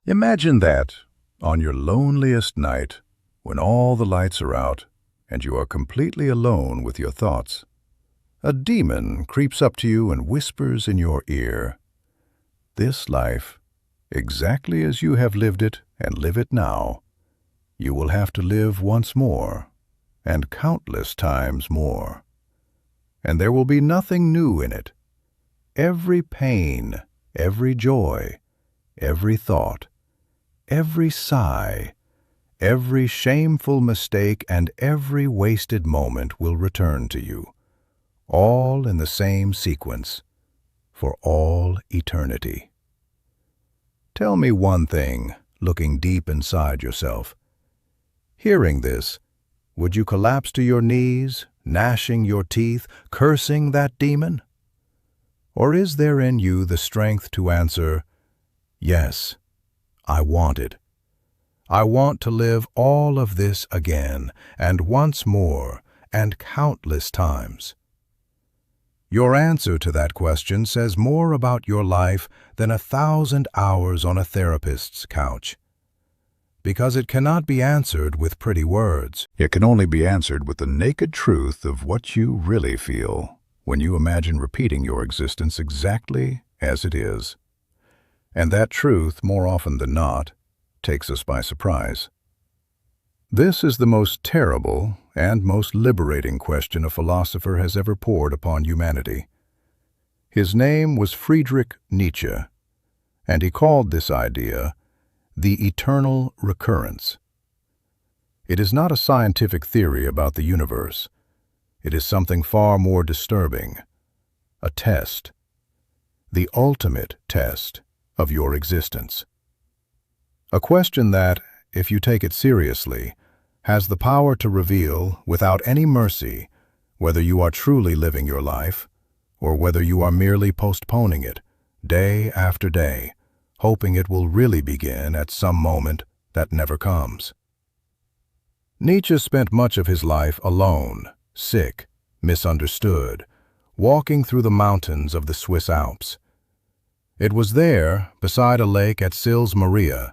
Imagine that, on your loneliest night, when all the lights are out and you are completely alone with your thoughts, a demon creeps up to you and whispers in your ear, "This life, exactly as you have lived it and live it now, you will have to live once more, and countless times more. And there will be nothing new in it. Every pain, every joy, every thought, every sigh, every shameful mistake, and every wasted moment will return to you, all in the same sequence, for all eternity." Tell me one thing, looking deep inside yourself. Hearing this, would you collapse to your knees, gnashing your teeth, cursing that demon? Or is there in you the strength to answer, "Yes, I want it. I want to live all of this again, and once more, and countless times"? Your answer to that question says more about your life than 1,000 hours on a therapist's couch. Because it cannot be answered with pretty words. It can only be answered with the naked truth of what you really feel when you imagine repeating your existence exactly as it is. And that truth, more often than not, takes us by surprise. This is the most terrible and most liberating question a philosopher has ever poured upon humanity. His name was Friedrich Nietzsche, and he called this idea the Eternal Recurrence. It is not a scientific theory about the universe. It is something far more disturbing, a test, the ultimate test of your existence. A question that, if you take it seriously, has the power to reveal, without any mercy, whether you are truly living your life, or whether you are merely postponing it, day after day, hoping it will really begin at some moment that never comes. Nietzsche spent much of his life alone, sick, misunderstood, walking through the mountains of the Swiss Alps. It was there, beside a lake at Sils Maria,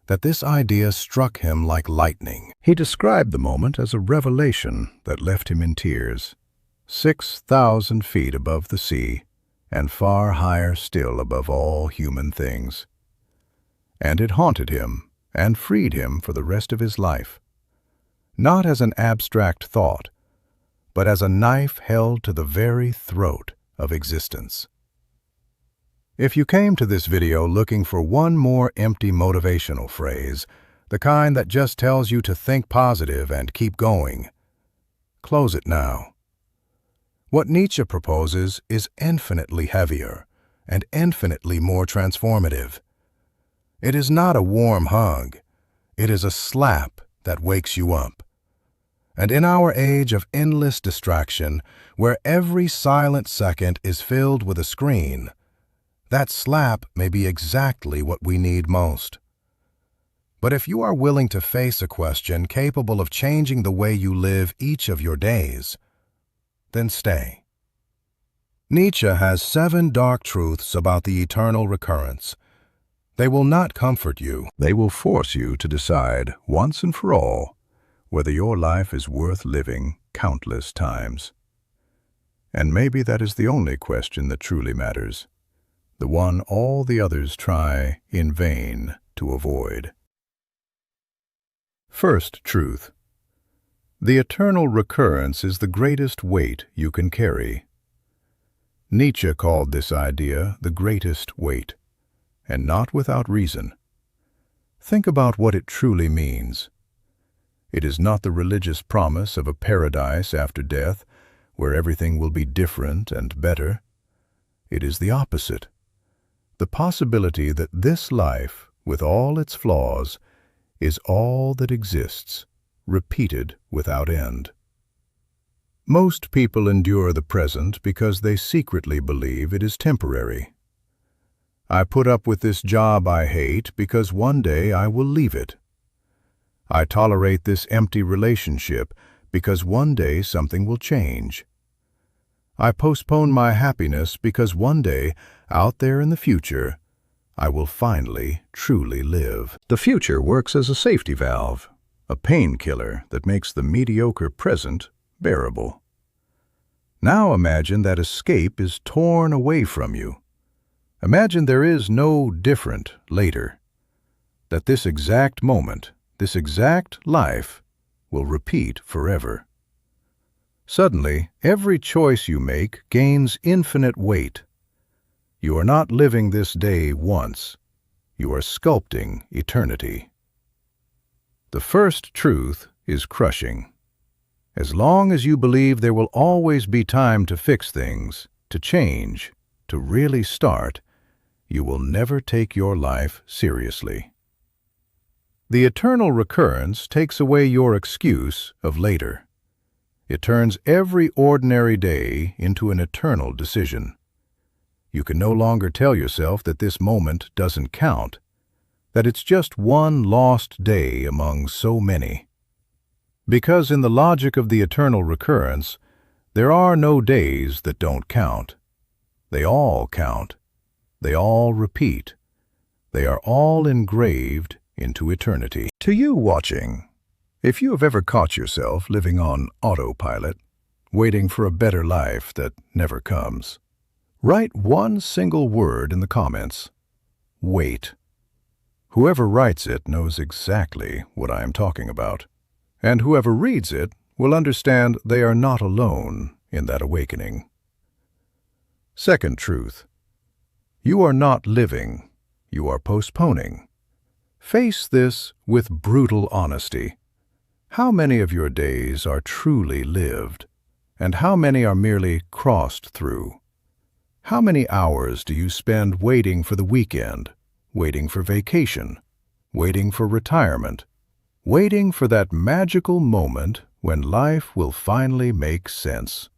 that this idea struck him like lightning. He described the moment as a revelation that left him in tears. 6,000 feet above the sea, and far higher still above all human things. And it haunted him and freed him for the rest of his life. Not as an abstract thought, but as a knife held to the very throat of existence. If you came to this video looking for one more empty motivational phrase, the kind that just tells you to think positive and keep going, close it now. What Nietzsche proposes is infinitely heavier and infinitely more transformative. It is not a warm hug. It is a slap that wakes you up. And in our age of endless distraction, where every silent second is filled with a screen, that slap may be exactly what we need most. But if you are willing to face a question capable of changing the way you live each of your days, then stay. Nietzsche has 7 dark truths about the eternal recurrence. They will not comfort you. They will force you to decide, once and for all, whether your life is worth living countless times. And maybe that is the only question that truly matters, the one all the others try in vain to avoid. First truth. The eternal recurrence is the greatest weight you can carry. Nietzsche called this idea the greatest weight, and not without reason. Think about what it truly means. It is not the religious promise of a paradise after death, where everything will be different and better. It is the opposite. The possibility that this life, with all its flaws, is all that exists, repeated without end. Most people endure the present because they secretly believe it is temporary. I put up with this job I hate because one day I will leave it. I tolerate this empty relationship because one day something will change. I postpone my happiness because one day, out there in the future, I will finally, truly live. The future works as a safety valve, a painkiller that makes the mediocre present bearable. Now imagine that escape is torn away from you. Imagine there is no different later, that this exact moment, this exact life, will repeat forever. Suddenly, every choice you make gains infinite weight. You are not living this day once. You are sculpting eternity. The first truth is crushing. As long as you believe there will always be time to fix things, to change, to really start, you will never take your life seriously. The eternal recurrence takes away your excuse of later. It turns every ordinary day into an eternal decision. You can no longer tell yourself that this moment doesn't count, that it's just one lost day among so many. Because in the logic of the eternal recurrence, there are no days that don't count. They all count. They all repeat. They are all engraved into eternity. To you watching, if you have ever caught yourself living on autopilot, waiting for a better life that never comes, write one single word in the comments: wait. Whoever writes it knows exactly what I am talking about, and whoever reads it will understand they are not alone in that awakening. Second truth: you are not living, you are postponing. Face this with brutal honesty. How many of your days are truly lived, and how many are merely crossed through? How many hours do you spend waiting for the weekend, waiting for vacation, waiting for retirement, waiting for that magical moment when life will finally make sense?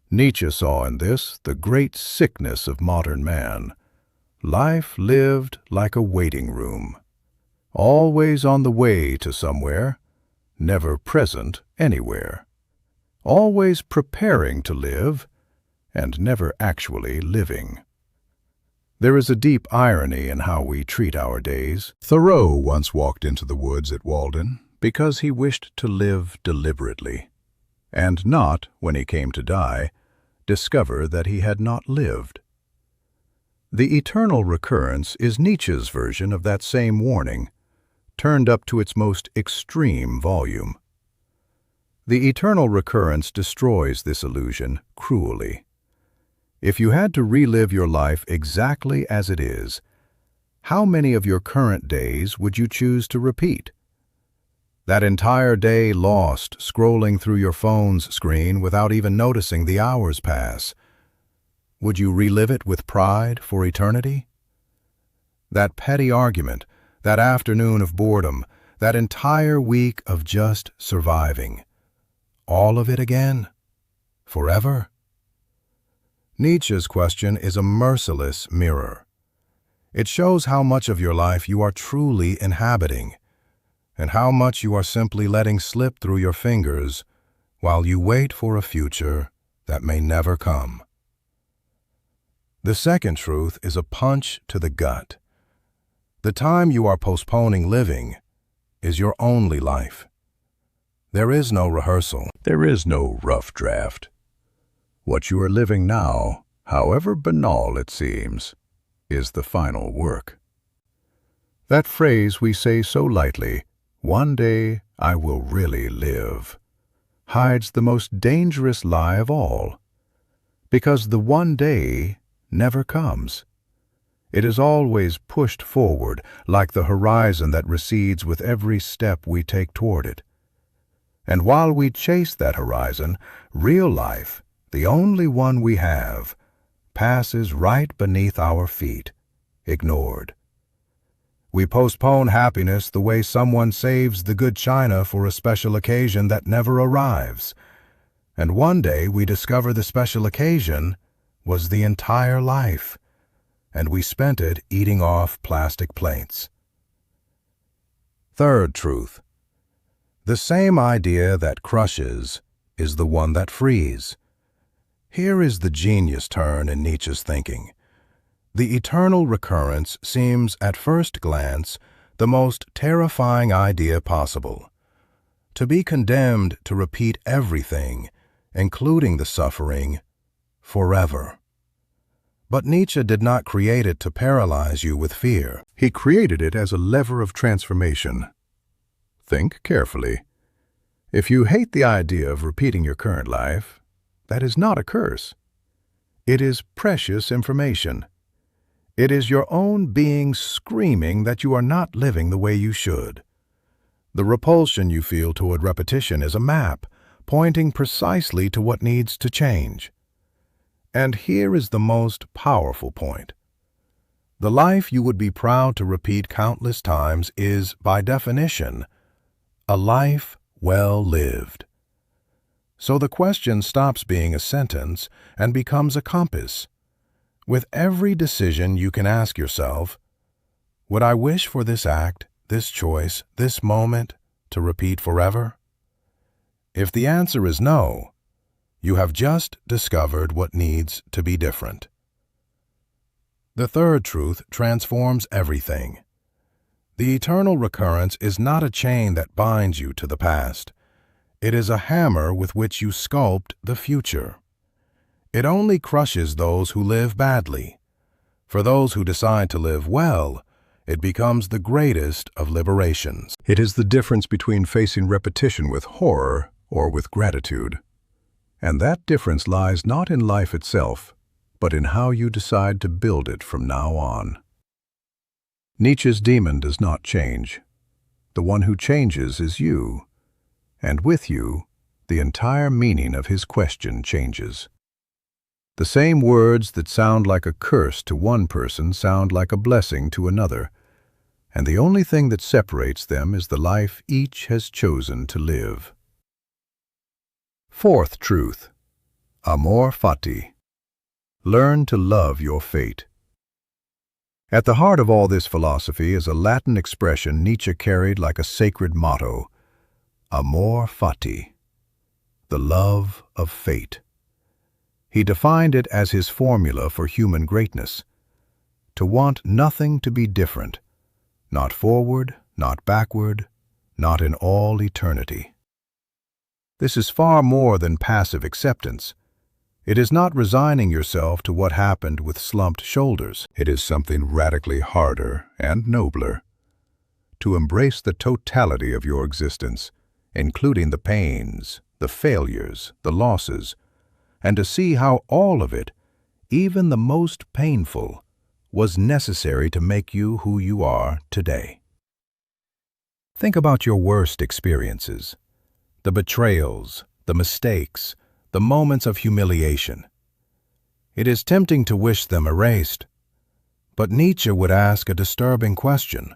Nietzsche saw in this the great sickness of modern man. Life lived like a waiting room, always on the way to somewhere, never present anywhere, always preparing to live, and never actually living. There is a deep irony in how we treat our days. Thoreau once walked into the woods at Walden because he wished to live deliberately, and not, when he came to die, discover that he had not lived. The eternal recurrence is Nietzsche's version of that same warning, turned up to its most extreme volume. The eternal recurrence destroys this illusion cruelly. If you had to relive your life exactly as it is, how many of your current days would you choose to repeat? That entire day lost scrolling through your phone's screen without even noticing the hours pass. Would you relive it with pride for eternity? That petty argument, that afternoon of boredom, that entire week of just surviving. All of it again? Forever? Nietzsche's question is a merciless mirror. It shows how much of your life you are truly inhabiting, and how much you are simply letting slip through your fingers while you wait for a future that may never come. The second truth is a punch to the gut. The time you are postponing living is your only life. There is no rehearsal. There is no rough draft. What you are living now, however banal it seems, is the final work. That phrase we say so lightly, "One day I will really live," hides the most dangerous lie of all, because the one day never comes. It is always pushed forward, like the horizon that recedes with every step we take toward it. And while we chase that horizon, real life, the only one we have, passes right beneath our feet, ignored. We postpone happiness the way someone saves the good china for a special occasion that never arrives. And one day we discover the special occasion was the entire life, and we spent it eating off plastic plates. Third truth: the same idea that crushes is the one that frees. Here is the genius turn in Nietzsche's thinking. The eternal recurrence seems, at first glance, the most terrifying idea possible. To be condemned to repeat everything, including the suffering, forever. But Nietzsche did not create it to paralyze you with fear. He created it as a lever of transformation. Think carefully. If you hate the idea of repeating your current life, that is not a curse. It is precious information. It is your own being screaming that you are not living the way you should. The repulsion you feel toward repetition is a map, pointing precisely to what needs to change. And here is the most powerful point. The life you would be proud to repeat countless times is, by definition, a life well lived. So the question stops being a sentence and becomes a compass. With every decision you can ask yourself, would I wish for this act, this choice, this moment to repeat forever? If the answer is no, you have just discovered what needs to be different. The third truth transforms everything. The eternal recurrence is not a chain that binds you to the past. It is a hammer with which you sculpt the future. It only crushes those who live badly. For those who decide to live well, it becomes the greatest of liberations. It is the difference between facing repetition with horror or with gratitude. And that difference lies not in life itself, but in how you decide to build it from now on. Nietzsche's demon does not change. The one who changes is you, and with you, the entire meaning of his question changes. The same words that sound like a curse to one person sound like a blessing to another, and the only thing that separates them is the life each has chosen to live. Fourth truth, Amor, Fati. Learn to love your fate. At the heart of all this philosophy is a Latin expression Nietzsche carried like a sacred motto, Amor, Fati, the love of fate. He defined it as his formula for human greatness, to want nothing to be different, not forward, not backward, not in all eternity. This is far more than passive acceptance. It is not resigning yourself to what happened with slumped shoulders. It is something radically harder and nobler. To embrace the totality of your existence, including the pains, the failures, the losses, and to see how all of it, even the most painful, was necessary to make you who you are today. Think about your worst experiences, the betrayals, the mistakes, the moments of humiliation. It is tempting to wish them erased, but Nietzsche would ask a disturbing question.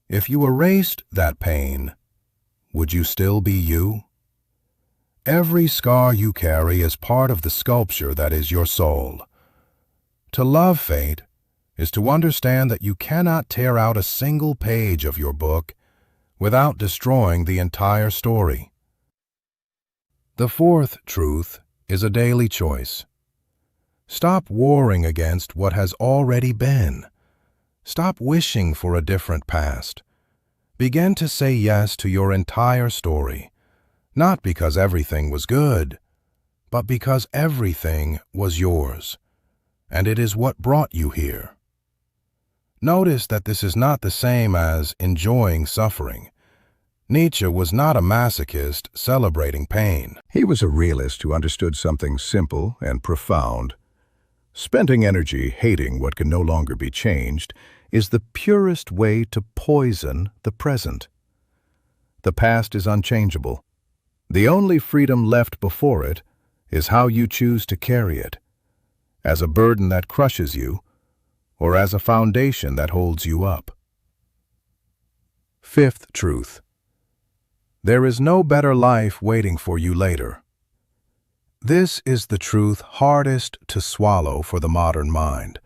If you erased that pain, would you still be you? Every scar you carry is part of the sculpture that is your soul. To love fate is to understand that you cannot tear out a single page of your book without destroying the entire story. The fourth truth is a daily choice. Stop warring against what has already been. Stop wishing for a different past. Begin to say yes to your entire story. Not because everything was good, but because everything was yours, and it is what brought you here. Notice that this is not the same as enjoying suffering. Nietzsche was not a masochist celebrating pain. He was a realist who understood something simple and profound. Spending energy hating what can no longer be changed is the purest way to poison the present. The past is unchangeable. The only freedom left before it is how you choose to carry it, as a burden that crushes you, or as a foundation that holds you up. Fifth truth. There is no better life waiting for you later. This is the truth hardest to swallow for the modern mind.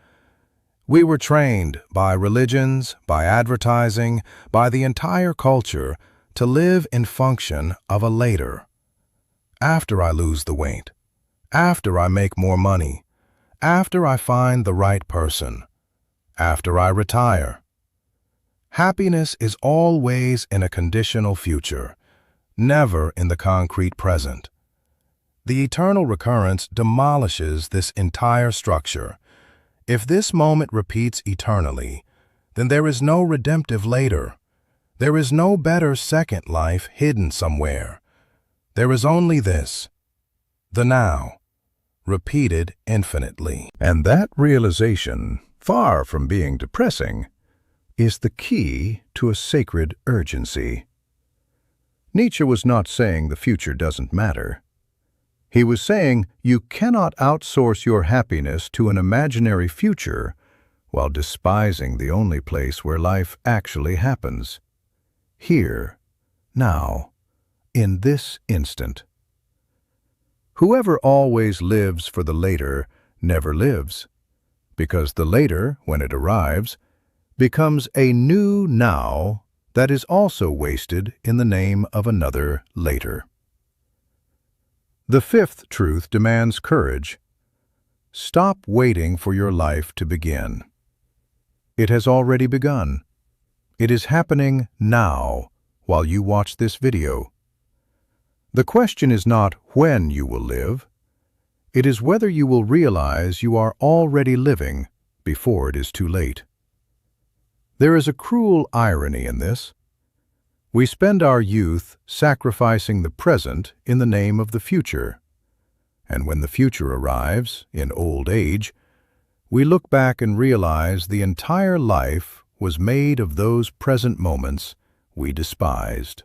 We were trained by religions, by advertising, by the entire culture to live in function of a later. After I lose the weight, after I make more money, after I find the right person, after I retire. Happiness is always in a conditional future, never in the concrete present. The eternal recurrence demolishes this entire structure. If this moment repeats eternally, then there is no redemptive later. There is no better second life hidden somewhere. There is only this, the now, repeated infinitely. And that realization, far from being depressing, is the key to a sacred urgency. Nietzsche was not saying the future doesn't matter. He was saying you cannot outsource your happiness to an imaginary future while despising the only place where life actually happens. Here, now, in this instant. Whoever always lives for the later never lives, because the later, when it arrives, becomes a new now that is also wasted in the name of another later. The fifth truth demands courage. Stop waiting for your life to begin. It has already begun. It is happening now while you watch this video. The question is not when you will live. It is whether you will realize you are already living before it is too late. There is a cruel irony in this. We spend our youth sacrificing the present in the name of the future. And when the future arrives, in old age, we look back and realize the entire life was made of those present moments we despised.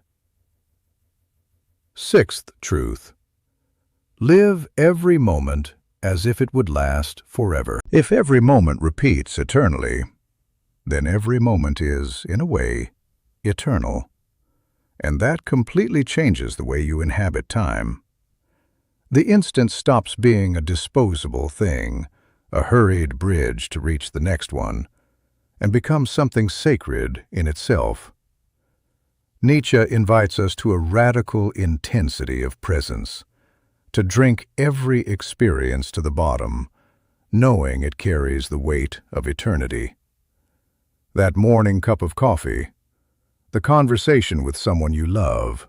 Sixth truth. Live every moment as if it would last forever. If every moment repeats eternally, then every moment is, in a way, eternal. And that completely changes the way you inhabit time. The instant stops being a disposable thing, a hurried bridge to reach the next one, and becomes something sacred in itself. Nietzsche invites us to a radical intensity of presence, to drink every experience to the bottom, knowing it carries the weight of eternity. That morning cup of coffee, the conversation with someone you love,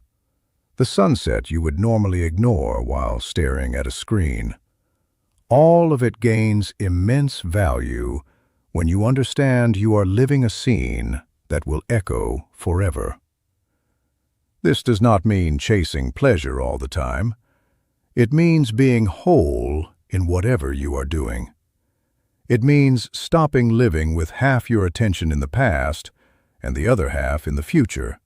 the sunset you would normally ignore while staring at a screen. All of it gains immense value when you understand you are living a scene that will echo forever. This does not mean chasing pleasure all the time. It means being whole in whatever you are doing. It means stopping living with half your attention in the past and the other half in the future,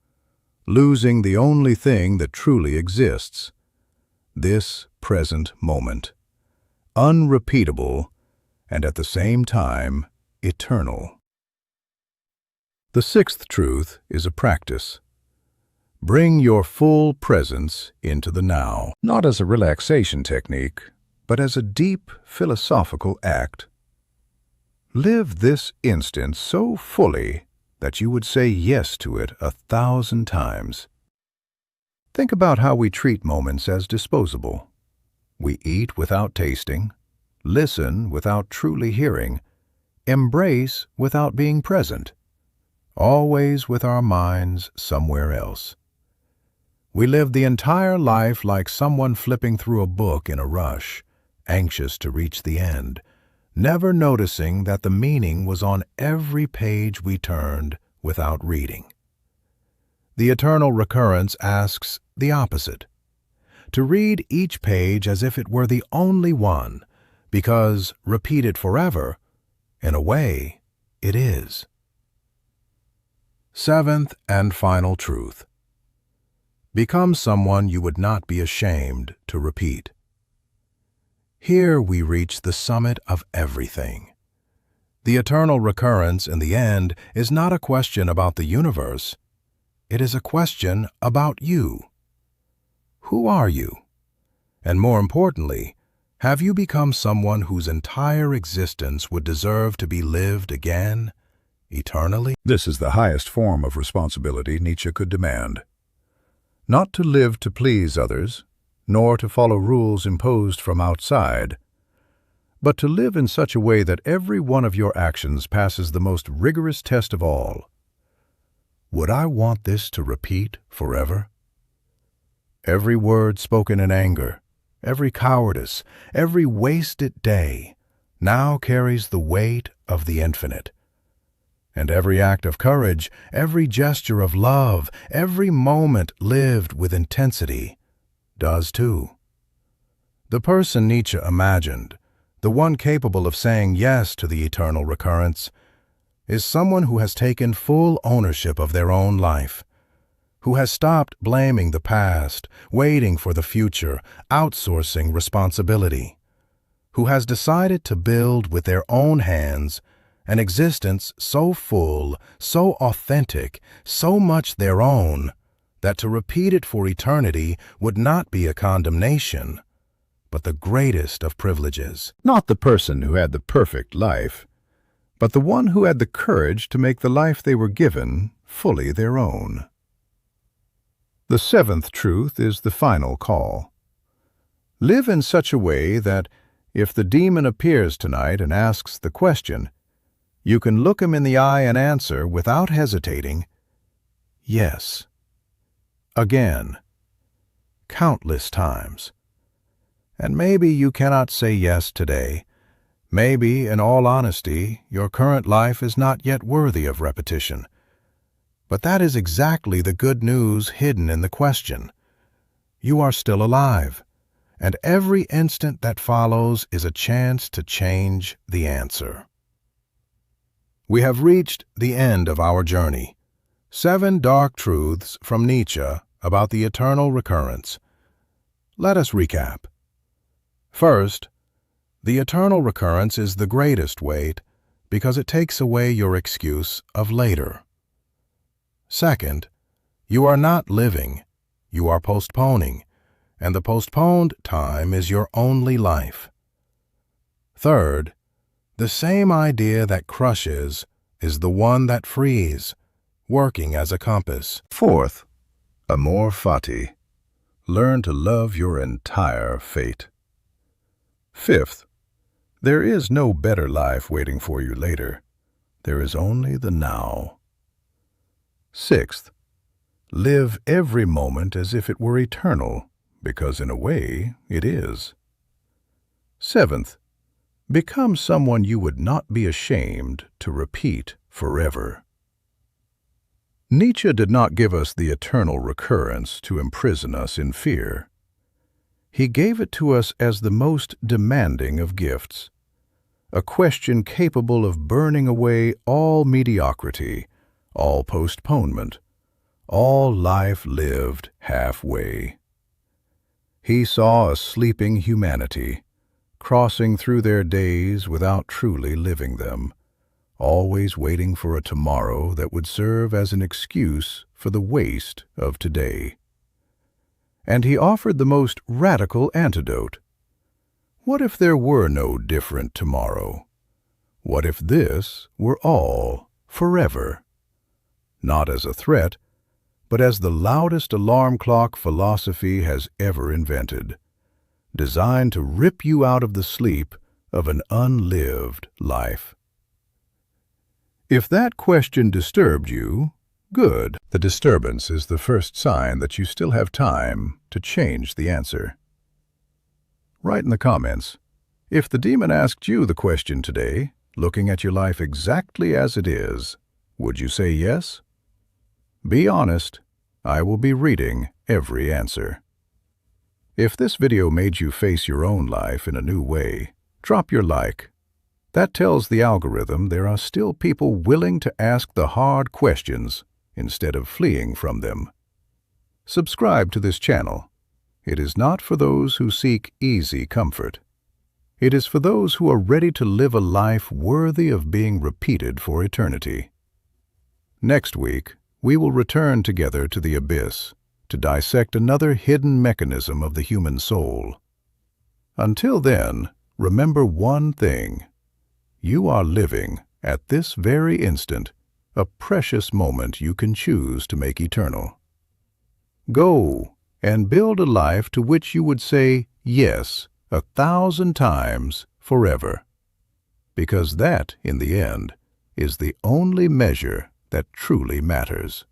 losing the only thing that truly exists, this present moment, unrepeatable and at the same time eternal. The sixth truth is a practice. Bring your full presence into the now, not as a relaxation technique, but as a deep philosophical act. Live this instant so fully that you would say yes to it 1,000 times. Think about how we treat moments as disposable. We eat without tasting, listen without truly hearing, embrace without being present, always with our minds somewhere else. We live the entire life like someone flipping through a book in a rush, anxious to reach the end, never noticing that the meaning was on every page we turned without reading. The Eternal Recurrence asks the opposite, to read each page as if it were the only one, because, repeated forever, in a way, it is. Seventh and final truth. Become someone you would not be ashamed to repeat. Here we reach the summit of everything. The eternal recurrence in the end is not a question about the universe. It is a question about you. Who are you? And more importantly, have you become someone whose entire existence would deserve to be lived again, eternally? This is the highest form of responsibility Nietzsche could demand. Not to live to please others, nor to follow rules imposed from outside, but to live in such a way that every one of your actions passes the most rigorous test of all. Would I want this to repeat forever? Every word spoken in anger, every cowardice, every wasted day now carries the weight of the infinite. And every act of courage, every gesture of love, every moment lived with intensity does too. The person Nietzsche imagined, the one capable of saying yes to the eternal recurrence, is someone who has taken full ownership of their own life, who has stopped blaming the past, waiting for the future, outsourcing responsibility, who has decided to build with their own hands an existence so full, so authentic, so much their own, that to repeat it for eternity would not be a condemnation, but the greatest of privileges. Not the person who had the perfect life, but the one who had the courage to make the life they were given fully their own. The seventh truth is the final call. Live in such a way that, if the demon appears tonight and asks the question, you can look him in the eye and answer without hesitating, yes. Again, countless times. And maybe you cannot say yes today. Maybe, in all honesty, your current life is not yet worthy of repetition. But that is exactly the good news hidden in the question. You are still alive, and every instant that follows is a chance to change the answer. We have reached the end of our journey. 7 dark truths from Nietzsche about the eternal recurrence. Let us recap. First, the eternal recurrence is the greatest weight because it takes away your excuse of later. Second, you are not living, you are postponing, and the postponed time is your only life. Third, the same idea that crushes is the one that frees, working as a compass. Fourth, Amor, Fati. Learn to love your entire fate. Fifth, there is no better life waiting for you later. There is only the now. Sixth, live every moment as if it were eternal, because in a way it is. Seventh, become someone you would not be ashamed to repeat forever. Nietzsche did not give us the eternal recurrence to imprison us in fear. He gave it to us as the most demanding of gifts, a question capable of burning away all mediocrity, all postponement, all life lived halfway. He saw a sleeping humanity, crossing through their days without truly living them, always waiting for a tomorrow that would serve as an excuse for the waste of today. And he offered the most radical antidote. What if there were no different tomorrow? What if this were all forever? Not as a threat, but as the loudest alarm clock philosophy has ever invented, designed to rip you out of the sleep of an unlived life. If that question disturbed you, good. The disturbance is the first sign that you still have time to change the answer. Write in the comments, if the demon asked you the question today, looking at your life exactly as it is, would you say yes? Be honest. I will be reading every answer. If this video made you face your own life in a new way, drop your like. That tells the algorithm there are still people willing to ask the hard questions instead of fleeing from them. Subscribe to this channel. It is not for those who seek easy comfort. It is for those who are ready to live a life worthy of being repeated for eternity. Next week, we will return together to the abyss to dissect another hidden mechanism of the human soul. Until then, remember one thing. You are living, at this very instant, a precious moment you can choose to make eternal. Go and build a life to which you would say yes 1,000 times forever. Because that, in the end, is the only measure that truly matters.